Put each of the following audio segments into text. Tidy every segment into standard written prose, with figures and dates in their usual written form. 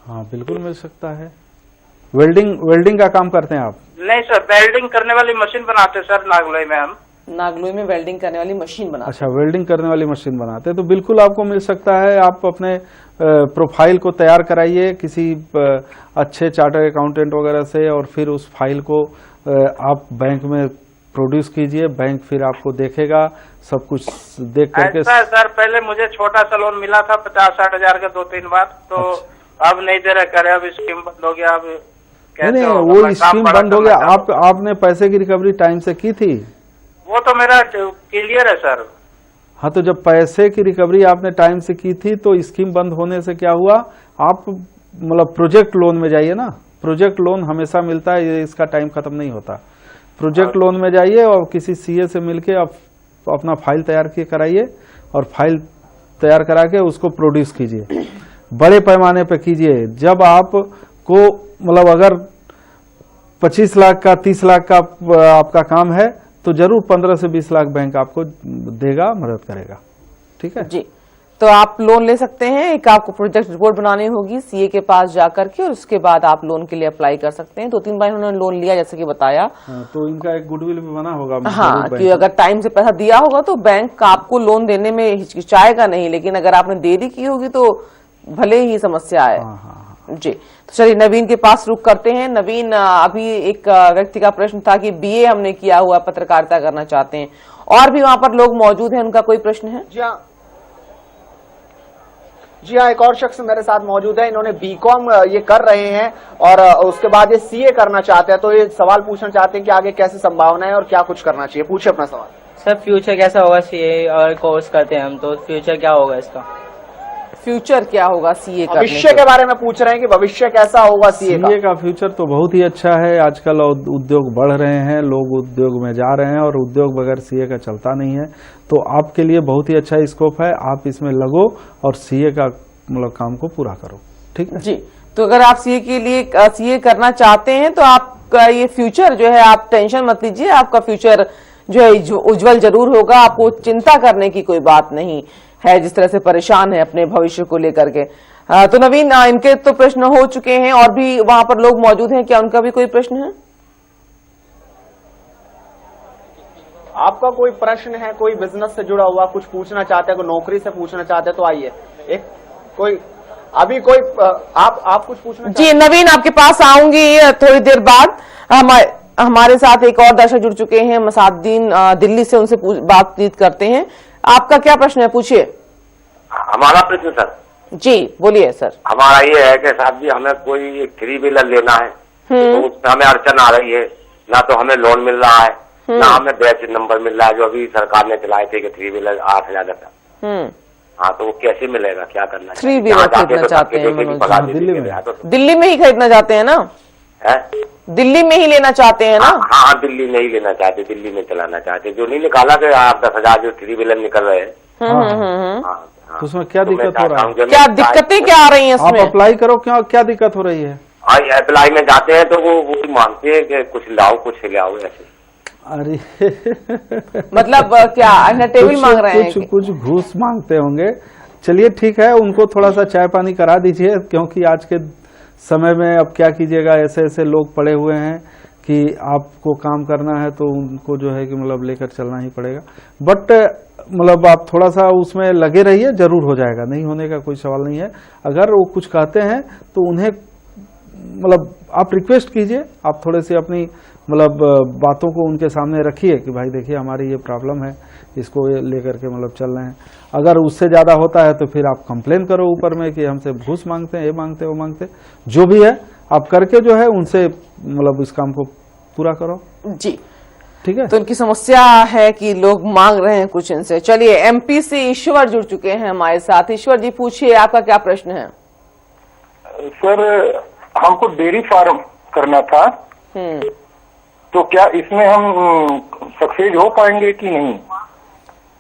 हाँ बिल्कुल मिल सकता है। वेल्डिंग का काम करते हैं आप? नहीं सर, वेल्डिंग करने वाली मशीन बनाते हैं सर नागलोई में हम। नागलोई में वेल्डिंग करने वाली मशीन बनाते हैं। अच्छा, वेल्डिंग करने वाली मशीन बनाते हैं तो बिल्कुल आपको मिल सकता है। आप अपने प्रोफाइल को तैयार कराइए किसी अच्छे चार्टर्ड अकाउंटेंट वगैरह से, और फिर उस फाइल को आप बैंक में प्रोड्यूस कीजिए। बैंक फिर आपको देखेगा, सब कुछ देख करके। सर पहले मुझे छोटा सा लोन मिला था 50-60 हजार का 2-3 बार, तो अब नहीं दे रहे करे, अब स्कीम बंद हो गया। अब नहीं, वो स्कीम बंद हो गया। आपने पैसे की रिकवरी टाइम से की थी? वो तो मेरा क्लियर है सर। हाँ, तो जब पैसे की रिकवरी आपने टाइम से की थी तो स्कीम बंद होने से क्या हुआ, आप मतलब प्रोजेक्ट लोन में जाइए ना। प्रोजेक्ट लोन हमेशा मिलता है, ये इसका टाइम खत्म नहीं होता। प्रोजेक्ट लोन में जाइए और किसी सीए से मिलके आप अपना फाइल तैयार कराइए, और फाइल तैयार करा के उसको प्रोड्यूस कीजिए, बड़े पैमाने पे कीजिए। जब आपको मतलब अगर 25 लाख का 30 लाख का आपका काम है तो जरूर 15 से 20 लाख बैंक आपको देगा, मदद करेगा। ठीक है जी, तो आप लोन ले सकते हैं। एक आपको प्रोजेक्ट रिपोर्ट बनानी होगी सीए के पास जाकर के, और उसके बाद आप लोन के लिए अप्लाई कर सकते हैं। 2-3 बार उन्होंने लोन लिया जैसे कि बताया। तो इनका एक गुडविल भी बना होगा। हाँ, कि अगर टाइम से पैसा दिया होगा तो बैंक आपको लोन देने में हिचकिचाएगा नहीं, लेकिन अगर आपने देरी की होगी तो भले ही समस्या आए। जी, तो चलिए नवीन के पास रुक करते हैं। नवीन, अभी एक व्यक्ति का प्रश्न था कि बीए हमने किया हुआ, पत्रकारिता करना चाहते हैं, और भी वहां पर लोग मौजूद हैं, उनका कोई प्रश्न है? जी हाँ, एक और शख्स मेरे साथ मौजूद है। इन्होंने बीकॉम ये कर रहे हैं और उसके बाद ये सीए करना चाहते हैं, तो ये सवाल पूछना चाहते हैं कि आगे कैसे संभावना है और क्या कुछ करना चाहिए। पूछे अपना सवाल। सर फ्यूचर कैसा होगा सीए और कोर्स करते हैं हम, तो फ्यूचर क्या होगा इसका? फ्यूचर क्या होगा सीए करने भविष्य के बारे में पूछ रहे हैं कि भविष्य कैसा होगा सीए का फ्यूचर तो बहुत ही अच्छा है। आजकल उद्योग बढ़ रहे हैं, लोग उद्योग में जा रहे हैं, और उद्योग बगैर सीए का चलता नहीं है। तो आपके लिए बहुत ही अच्छा स्कोप है, आप इसमें लगो और सीए का मतलब काम को पूरा करो। ठीक है जी, तो अगर आप सीए के लिए सीए करना चाहते हैं तो आपका ये फ्यूचर जो है, आप टेंशन मत लीजिए, आपका फ्यूचर जो है उज्जवल जरूर होगा। आपको चिंता करने की कोई बात नहीं है, जिस तरह से परेशान है अपने भविष्य को लेकर के। तो नवीन, इनके तो प्रश्न हो चुके हैं, और भी वहां पर लोग मौजूद हैं, क्या उनका भी कोई प्रश्न है? आपका कोई प्रश्न है, कोई बिजनेस से जुड़ा हुआ कुछ पूछना चाहते हैं, कोई नौकरी से पूछना चाहते हैं, तो आइए। एक कोई अभी कोई आप कुछ पूछना? जी नवीन, आपके पास आऊंगी थोड़ी देर बाद। हमारे साथ एक और दर्शक जुड़ चुके हैं, मसादुद्दीन दिल्ली से, उनसे बातचीत करते हैं। आपका क्या प्रश्न है, पूछिए। हमारा प्रश्न सर। जी बोलिए सर। हमारा ये है कि साहब जी, हमें कोई 3 व्हीलर लेना है, तो उसमें हमें अड़चन आ रही है। ना तो हमें लोन मिल रहा है, ना हमें बैच नंबर मिल रहा है, जो अभी सरकार ने चलाए थे कि 3 व्हीलर 8,000 का। हाँ, तो वो कैसे मिलेगा, क्या करना? 3 व्हीलर खरीदना चाहते हैं दिल्ली में ही खरीदना चाहते हैं ना? दिल्ली में ही लेना चाहते हैं ना? हाँ, दिल्ली में ही लेना चाहते, दिल्ली में चलाना चाहते। जो नहीं निकाला कि 8-10,000 जो 3 व्हीलर निकल रहे हैं। तो उसमें क्या दिक्कत हो रहा है? क्या दिक्कतें क्या आ रही हैं इसमें? आप अप्लाई करो, क्या दिक्कत हो रही है? अप्लाई में जाते हैं तो वो मांगते हैं कि कुछ लाओ, कुछ ले आओ, ऐसे। अरे मतलब क्या टेबल मांग रहे हैं? कुछ घूस मांगते होंगे। चलिए ठीक है, उनको थोड़ा सा चाय पानी करा दीजिए, क्योंकि आज के समय में अब क्या कीजिएगा, ऐसे लोग पड़े हुए हैं कि आपको काम करना है तो उनको जो है कि मतलब लेकर चलना ही पड़ेगा। बट मतलब आप थोड़ा सा उसमें लगे रहिए, जरूर हो जाएगा, नहीं होने का कोई सवाल नहीं है। अगर वो कुछ कहते हैं तो उन्हें मतलब आप रिक्वेस्ट कीजिए, आप थोड़े से अपनी मतलब बातों को उनके सामने रखिए कि भाई देखिए हमारी ये प्रॉब्लम है, इसको लेकर के मतलब चल रहे हैं। अगर उससे ज़्यादा होता है तो फिर आप कंप्लेन करो ऊपर में कि हमसे घूस मांगते हैं, ये मांगते हैं, वो मांगते हैं। जो भी है आप करके जो है उनसे मतलब इस काम को पूरा करो। जी ठीक है। तो उनकी समस्या है कि लोग मांग रहे हैं कुछ इनसे। चलिए एमपी से ईश्वर जुड़ चुके हैं हमारे साथ। ईश्वर जी पूछिए, आपका क्या प्रश्न है? सर हमको डेयरी फार्म करना था, तो क्या इसमें हम सक्सेस हो पाएंगे कि नहीं?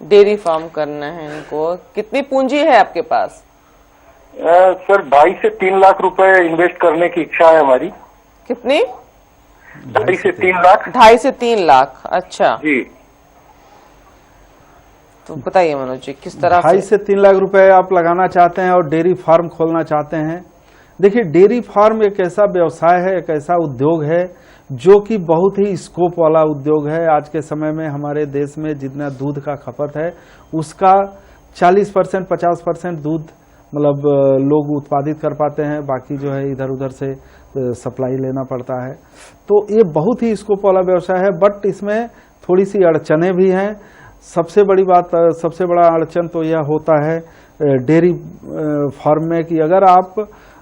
डेयरी फार्म करना है इनको। कितनी पूंजी है आपके पास? सर 2.5 से 3 लाख रुपए इन्वेस्ट करने की इच्छा है हमारी। कितनी? 2.5 से 3 लाख। 2.5 से 3 लाख, अच्छा जी। तो बताइए मनोज जी, किस तरह 2.5 से 3 लाख रुपए आप लगाना चाहते हैं और डेयरी फार्म खोलना चाहते हैं। देखिए, डेयरी फार्म एक ऐसा व्यवसाय है, एक ऐसा उद्योग है जो कि बहुत ही स्कोप वाला उद्योग है। आज के समय में हमारे देश में जितना दूध का खपत है उसका 40% 50% दूध मतलब लोग उत्पादित कर पाते हैं, बाकी जो है इधर उधर से सप्लाई लेना पड़ता है। तो ये बहुत ही स्कोप वाला व्यवसाय है, बट इसमें थोड़ी सी अड़चने भी हैं। सबसे बड़ा अड़चन तो यह होता है डेयरी फार्म में कि अगर आप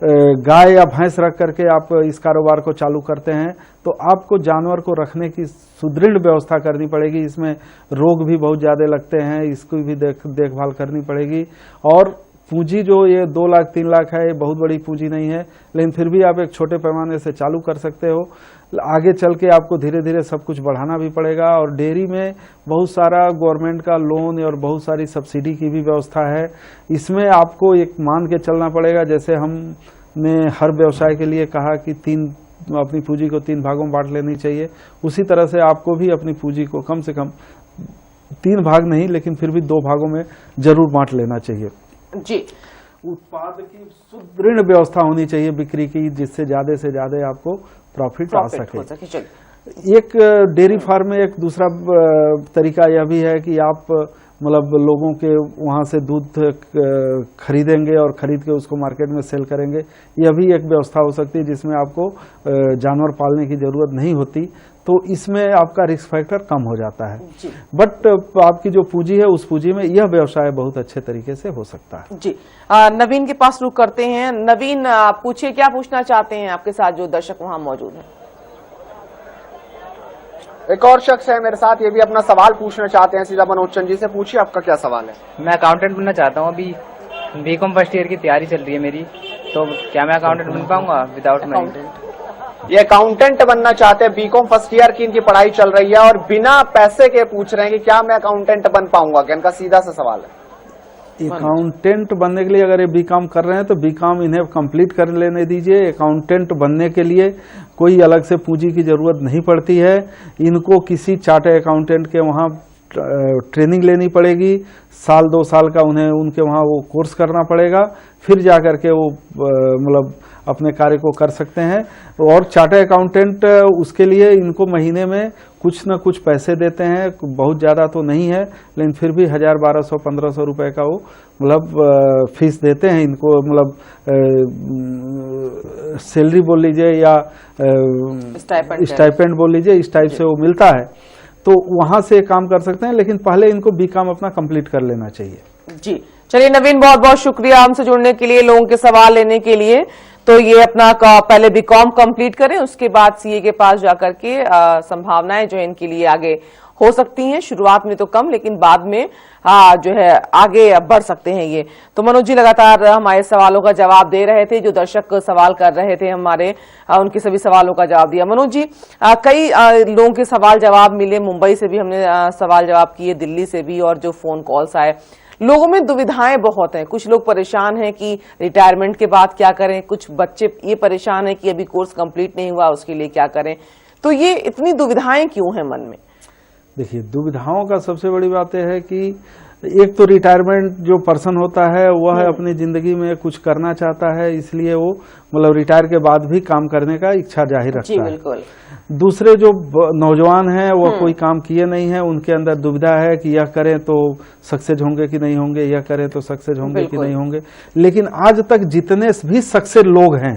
गाय या भैंस रख करके आप इस कारोबार को चालू करते हैं तो आपको जानवर को रखने की सुदृढ़ व्यवस्था करनी पड़ेगी। इसमें रोग भी बहुत ज़्यादा लगते हैं, इसकी भी देखभाल करनी पड़ेगी। और पूंजी जो ये 2 लाख 3 लाख है, ये बहुत बड़ी पूंजी नहीं है, लेकिन फिर भी आप एक छोटे पैमाने से चालू कर सकते हो। आगे चल के आपको धीरे धीरे सब कुछ बढ़ाना भी पड़ेगा। और डेयरी में बहुत सारा गवर्नमेंट का लोन और बहुत सारी सब्सिडी की भी व्यवस्था है। इसमें आपको एक मान के चलना पड़ेगा, जैसे हमने हर व्यवसाय के लिए कहा कि अपनी पूंजी को 3 भागों में बांट लेनी चाहिए, उसी तरह से आपको भी अपनी पूंजी को कम से कम 3 भाग नहीं लेकिन फिर भी 2 भागों में जरूर बांट लेना चाहिए जी। उत्पाद की सुदृढ़ व्यवस्था होनी चाहिए बिक्री की, जिससे ज्यादा से ज्यादा आपको प्रॉफिट आ सके। एक डेयरी फार्म में एक दूसरा तरीका यह भी है कि आप मतलब लोगों के वहां से दूध खरीदेंगे और खरीद के उसको मार्केट में सेल करेंगे। यह भी एक व्यवस्था हो सकती है जिसमें आपको जानवर पालने की जरूरत नहीं होती, तो इसमें आपका रिस्क फैक्टर कम हो जाता है। बट आपकी जो पूंजी है उस पूंजी में यह व्यवसाय बहुत अच्छे तरीके से हो सकता है जी। नवीन के पास रुक करते हैं। नवीन, पूछिए, क्या पूछना चाहते हैं? आपके साथ जो दर्शक वहां मौजूद हैं। एक और शख्स है मेरे साथ, ये भी अपना सवाल पूछना चाहते हैं। सीधा मनोज चंद जी से पूछिए, आपका क्या सवाल है? मैं अकाउंटेंट बनना चाहता हूँ। अभी बीकॉम फर्स्ट ईयर की तैयारी चल रही है मेरी, तो क्या मैं अकाउंटेंट बन पाऊंगा विदाउट मनी? ये अकाउंटेंट बनना चाहते हैं, बीकॉम फर्स्ट ईयर की इनकी पढ़ाई चल रही है और बिना पैसे के पूछ रहे हैं कि क्या मैं अकाउंटेंट बन पाऊंगा? क्या इनका सीधा सा सवाल है। अकाउंटेंट बनने के लिए अगर ये बीकॉम कर रहे हैं तो बीकॉम इन्हें कंप्लीट कर लेने दीजिए। अकाउंटेंट बनने के लिए कोई अलग से पूंजी की जरूरत नहीं पड़ती है। इनको किसी चार्टर्ड अकाउंटेंट के वहाँ ट्रेनिंग लेनी पड़ेगी, 1-2 साल का उन्हें उनके वहाँ वो कोर्स करना पड़ेगा, फिर जा करके वो मतलब अपने कार्य को कर सकते हैं। और चार्टर्ड अकाउंटेंट उसके लिए इनको महीने में कुछ न कुछ पैसे देते हैं, बहुत ज़्यादा तो नहीं है लेकिन फिर भी 1000, 1200, 1500 रुपए का वो मतलब फीस देते हैं इनको, मतलब सैलरी बोल लीजिए या स्टाइपेंड बोल लीजिए, इस टाइप से वो मिलता है। तो वहां से काम कर सकते हैं, लेकिन पहले इनको बीकॉम अपना कंप्लीट कर लेना चाहिए जी। चलिए नवीन, बहुत बहुत शुक्रिया हमसे जुड़ने के लिए, लोगों के सवाल लेने के लिए। तो ये अपना पहले बीकॉम कंप्लीट करें, उसके बाद सीए के पास जाकर के संभावनाएं जो है इनके लिए आगे हो सकती हैं। शुरुआत में तो कम, लेकिन बाद में जो है आगे बढ़ सकते हैं ये। तो मनोज जी लगातार हमारे सवालों का जवाब दे रहे थे, जो दर्शक सवाल कर रहे थे हमारे, उनके सभी सवालों का जवाब दिया। मनोज जी, कई लोगों के सवाल जवाब मिले, मुंबई से भी हमने सवाल जवाब किए, दिल्ली से भी, और जो फोन कॉल्स आए, लोगों में दुविधाएं बहुत हैं। कुछ लोग परेशान हैं कि रिटायरमेंट के बाद क्या करें, कुछ बच्चे ये परेशान हैं कि अभी कोर्स कंप्लीट नहीं हुआ, उसके लिए क्या करें। तो ये इतनी दुविधाएं क्यों हैं मन में? देखिए, दुविधाओं का सबसे बड़ी बात यह है कि एक तो रिटायरमेंट जो पर्सन होता है वह अपनी जिंदगी में कुछ करना चाहता है, इसलिए वो मतलब रिटायर के बाद भी काम करने का इच्छा जाहिर रखता है। बिल्कुल। दूसरे जो नौजवान हैं वह कोई काम किए नहीं है, उनके अंदर दुविधा है कि यह करें तो सक्सेस होंगे कि नहीं होंगे, यह करें तो सक्सेस होंगे कि नहीं होंगे। लेकिन आज तक जितने भी सक्सेस लोग हैं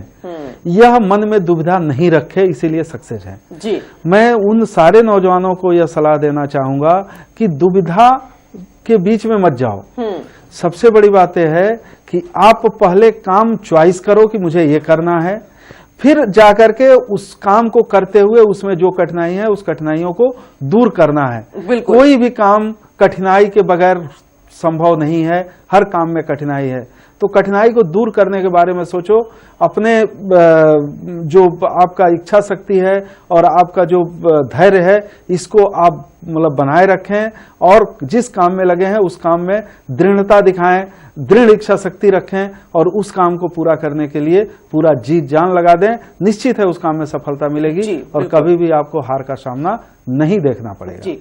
यह मन में दुविधा नहीं रखे, इसीलिए सक्सेस है जी। मैं उन सारे नौजवानों को यह सलाह देना चाहूंगा कि दुविधा के बीच में मत जाओ। सबसे बड़ी बात यह है कि आप पहले काम चॉइस करो कि मुझे ये करना है, फिर जाकर के उस काम को करते हुए उसमें जो कठिनाई है उस कठिनाइयों को दूर करना है। कोई भी काम कठिनाई के बगैर संभव नहीं है, हर काम में कठिनाई है। तो कठिनाई को दूर करने के बारे में सोचो, अपने जो आपका इच्छा शक्ति है और आपका जो धैर्य है इसको आप मतलब बनाए रखें और जिस काम में लगे हैं उस काम में दृढ़ता दिखाएं, दृढ़ इच्छा शक्ति रखें और उस काम को पूरा करने के लिए पूरा जी जान लगा दें। निश्चित है उस काम में सफलता मिलेगी और कभी भी आपको हार का सामना नहीं देखना पड़ेगा। जी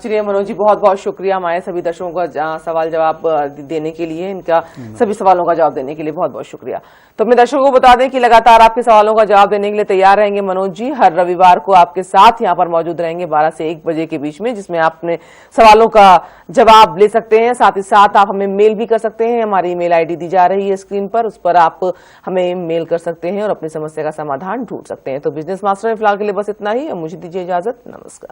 चलिए मनोज जी, बहुत बहुत शुक्रिया हमारे सभी दर्शकों का सवाल जवाब देने के लिए, इनका सभी सवालों का जवाब देने के लिए बहुत बहुत शुक्रिया। तो अपने दर्शकों को बता दें कि लगातार आपके सवालों का जवाब देने के लिए तैयार रहेंगे मनोज जी। हर रविवार को आपके साथ यहाँ पर मौजूद रहेंगे 12 से 1 बजे के बीच में, जिसमें आप अपने सवालों का जवाब ले सकते हैं। साथ ही साथ आप हमें मेल भी कर सकते हैं, हमारी ईमेल आईडी दी जा रही है स्क्रीन पर, उस पर आप हमें मेल कर सकते हैं और अपनी समस्या का समाधान ढूंढ सकते हैं। तो बिजनेस मास्टर में फिलहाल के लिए बस इतना ही, मुझे दीजिए इजाजत, नमस्कार।